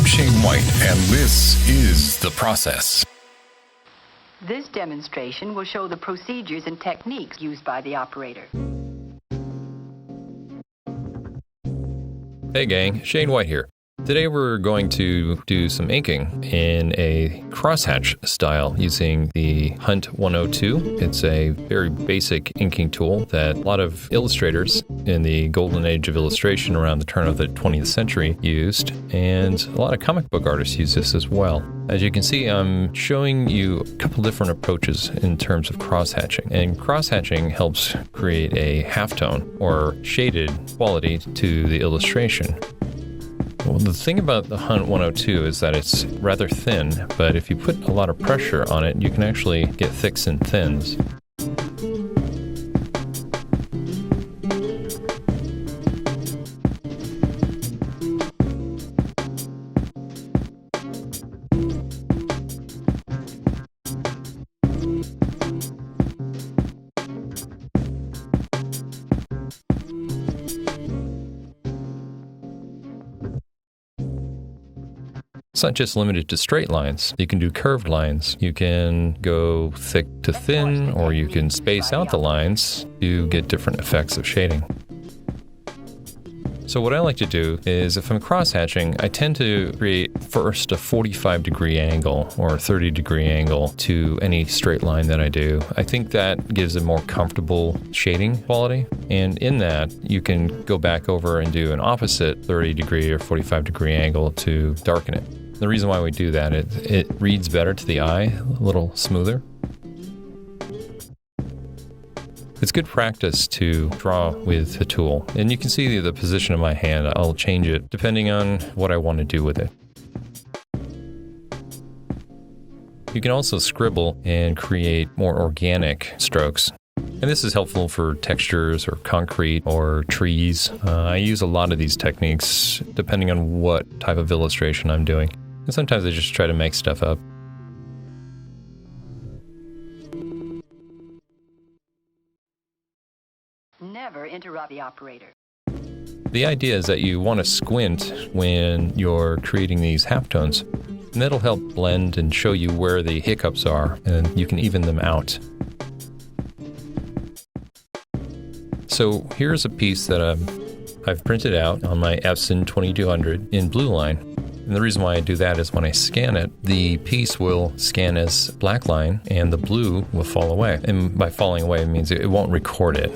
I'm Shane White, and this is The Process. This demonstration will show the procedures and techniques used by the operator. Hey gang, Shane White here. Today we're going to do some inking in a crosshatch style using the Hunt 102. It's a very basic inking tool that a lot of illustrators in the golden age of illustration around the turn of the 20th century used, and a lot of comic book artists use this as well. As you can see, I'm showing you a couple different approaches in terms of crosshatching. And crosshatching helps create a halftone or shaded quality to the illustration. Well, the thing about the Hunt 102 is that it's rather thin, but if you put a lot of pressure on it, you can actually get thicks and thins. It's not just limited to straight lines. You can do curved lines. You can go thick to thin, or you can space out the lines to get different effects of shading. So what I like to do is, if I'm cross-hatching, I tend to create first a 45-degree angle or a 30-degree angle to any straight line that I do. I think that gives a more comfortable shading quality. And in that, you can go back over and do an opposite 30-degree or 45-degree angle to darken it. The reason why we do that, it reads better to the eye, a little smoother. It's good practice to draw with the tool. And you can see the position of my hand. I'll change it depending on what I want to do with it. You can also scribble and create more organic strokes. And this is helpful for textures or concrete or trees. I use a lot of these techniques depending on what type of illustration I'm doing. And sometimes I just try to make stuff up. Never interrupt the operator. The idea is that you want to squint when you're creating these halftones. And that'll help blend and show you where the hiccups are, and you can even them out. So here's a piece that I've printed out on my Epson 2200 in blue line. And the reason why I do that is when I scan it, the piece will scan as black line and the blue will fall away. And by falling away, it means it won't record it.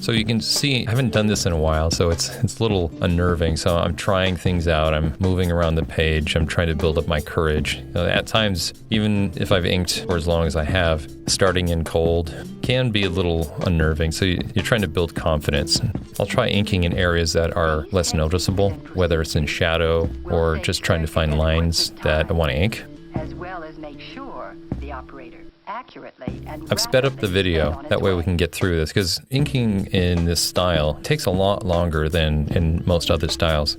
So you can see, I haven't done this in a while, so it's a little unnerving. So I'm trying things out. I'm moving around the page. I'm trying to build up my courage. At times, even if I've inked for as long as I have, starting in cold can be a little unnerving. So you're trying to build confidence. I'll try inking in areas that are less noticeable, whether it's in shadow or just trying to find lines that I want to ink. As well as make sure the operator accurately and I've sped up the video, that way we can get through this, because inking in this style takes a lot longer than in most other styles.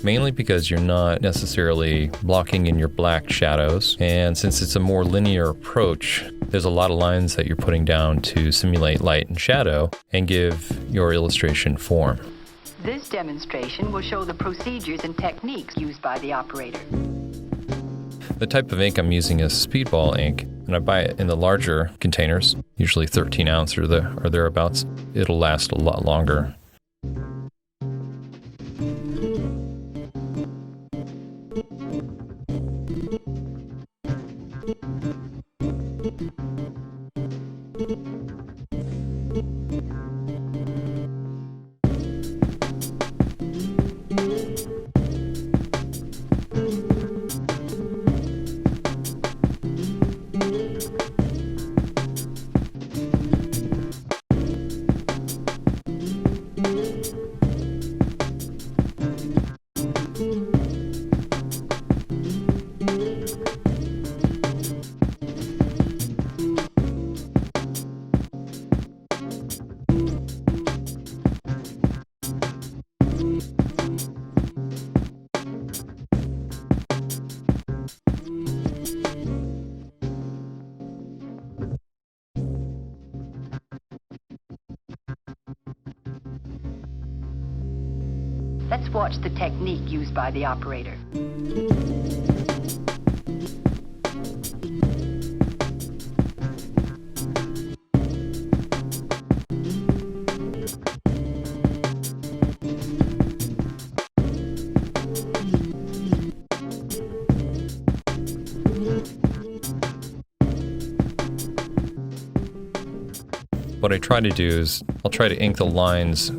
Mainly because you're not necessarily blocking in your black shadows, and since it's a more linear approach, there's a lot of lines that you're putting down to simulate light and shadow and give your illustration form. This demonstration will show the procedures and techniques used by the operator. The type of ink I'm using is Speedball ink, and I buy it in the larger containers, usually 13 ounce or thereabouts. It'll last a lot longer. Let's watch the technique used by the operator. What I try to do is I'll try to ink the lines,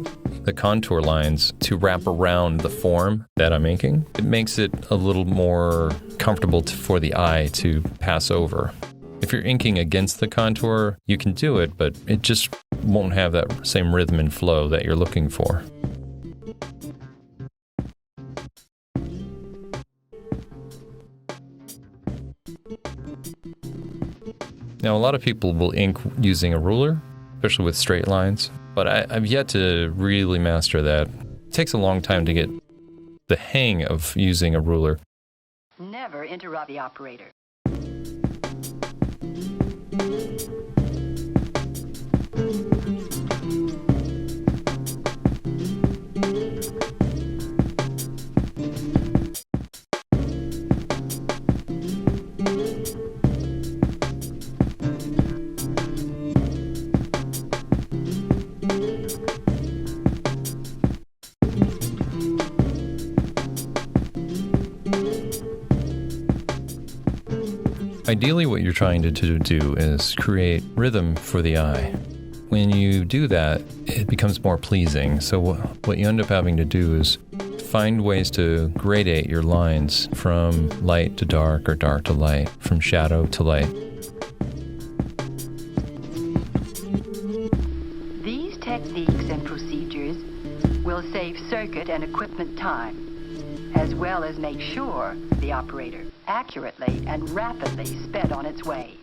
the contour lines, to wrap around the form that I'm inking. It makes it a little more comfortable for the eye to pass over. If you're inking against the contour, you can do it, but it just won't have that same rhythm and flow that you're looking for. Now, a lot of people will ink using a ruler, especially with straight lines, but I've yet to really master that. It takes a long time to get the hang of using a ruler. Never interrupt the operator. Ideally, what you're trying to do is create rhythm for the eye. When you do that, it becomes more pleasing. So what you end up having to do is find ways to gradate your lines from light to dark or dark to light, from shadow to light. These techniques and procedures will save circuit and equipment time, as well as make sure the operator accurately and rapidly sped on its way.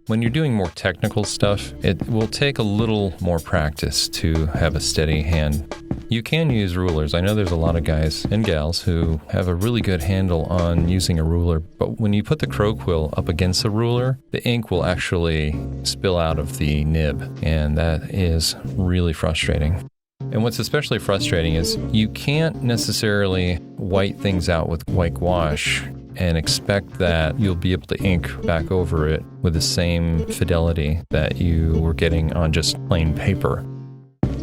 When you're doing more technical stuff, it will take a little more practice to have a steady hand. You can use rulers. I know there's a lot of guys and gals who have a really good handle on using a ruler, but when you put the crow quill up against the ruler, the ink will actually spill out of the nib, and that is really frustrating. And what's especially frustrating is you can't necessarily white things out with white gouache and expect that you'll be able to ink back over it with the same fidelity that you were getting on just plain paper.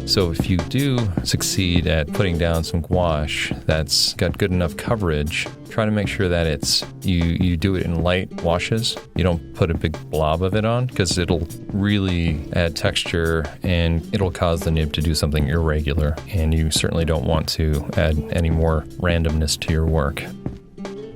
So if you do succeed at putting down some gouache that's got good enough coverage, try to make sure that you do it in light washes. You don't put a big blob of it on, because it'll really add texture and it'll cause the nib to do something irregular, and you certainly don't want to add any more randomness to your work.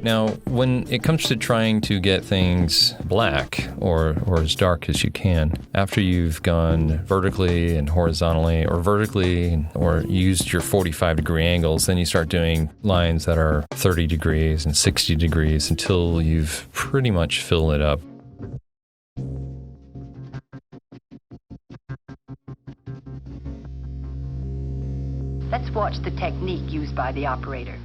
Now, when it comes to trying to get things black or as dark as you can, after you've gone vertically and horizontally, or vertically or used your 45-degree angles, then you start doing lines that are 30 degrees and 60 degrees until you've pretty much filled it up. Let's watch the technique used by the operator.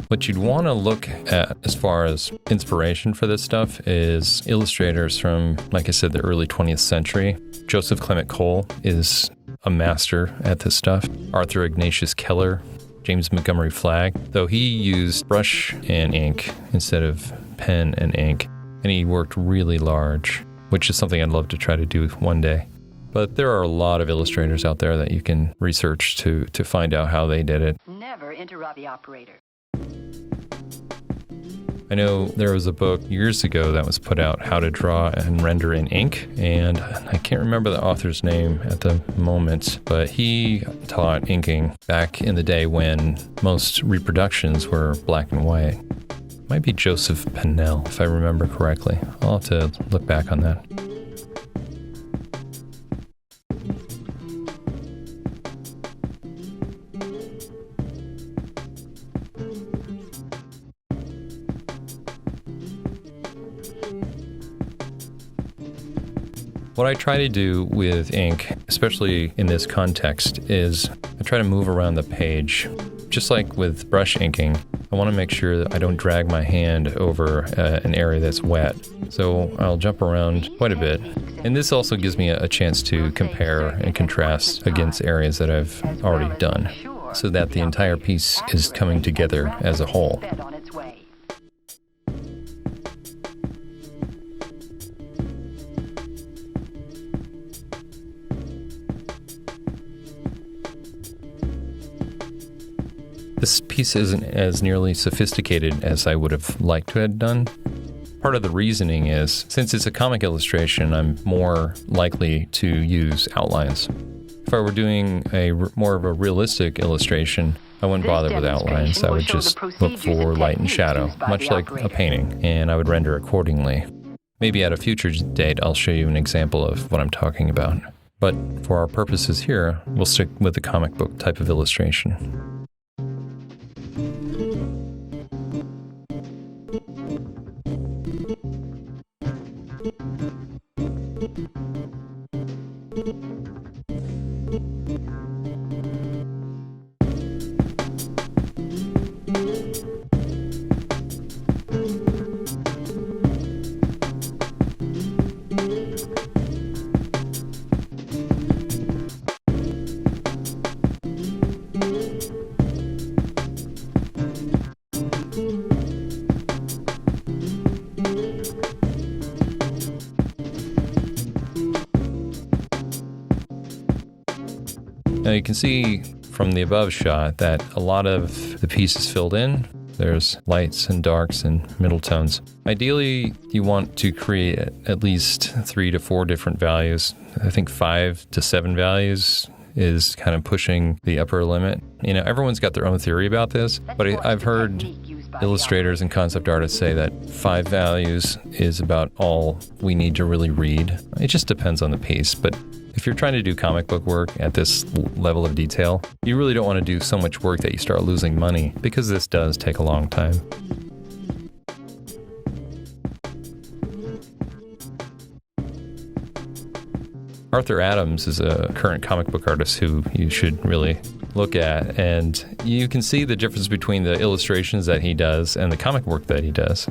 What you'd want to look at as far as inspiration for this stuff is illustrators from, like I said, the early 20th century. Joseph Clement Cole is a master at this stuff. Arthur Ignatius Keller, James Montgomery Flagg, though he used brush and ink instead of pen and ink, and he worked really large, which is something I'd love to try to do one day. But there are a lot of illustrators out there that you can research to find out how they did it. Never interrupt the operator. I know there was a book years ago that was put out, How to Draw and Render in Ink, and I can't remember the author's name at the moment, but he taught inking back in the day when most reproductions were black and white. Might be Joseph Pennell, if I remember correctly. I'll have to look back on that. What I try to do with ink, especially in this context, is I try to move around the page. Just like with brush inking, I want to make sure that I don't drag my hand over an area that's wet. So I'll jump around quite a bit. And this also gives me a chance to compare and contrast against areas that I've already done, so that the entire piece is coming together as a whole. This piece isn't as nearly sophisticated as I would have liked to have done. Part of the reasoning is, since it's a comic illustration, I'm more likely to use outlines. If I were doing more of a realistic illustration, I wouldn't bother with outlines. I would just look for light and shadow, much like a painting, and I would render accordingly. Maybe at a future date, I'll show you an example of what I'm talking about. But for our purposes here, we'll stick with the comic book type of illustration. Now you can see from the above shot that a lot of the piece is filled in. There's lights and darks and middle tones. Ideally, you want to create at least 3 to 4 different values. I think 5 to 7 values is kind of pushing the upper limit. You know, everyone's got their own theory about this, but I've heard illustrators and concept artists say that 5 values is about all we need to really read. It just depends on the piece, but if you're trying to do comic book work at this level of detail, you really don't want to do so much work that you start losing money, because this does take a long time. Arthur Adams is a current comic book artist who you should really look at, and you can see the difference between the illustrations that he does and the comic work that he does.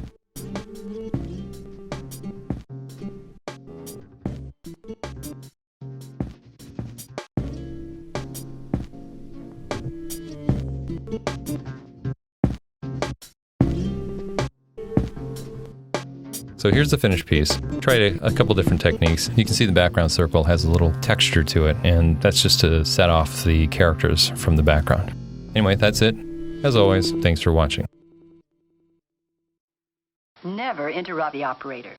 So here's the finished piece. Tried a couple different techniques. You can see the background circle has a little texture to it, and that's just to set off the characters from the background. Anyway, that's it. As always, thanks for watching. Never interrupt the operator.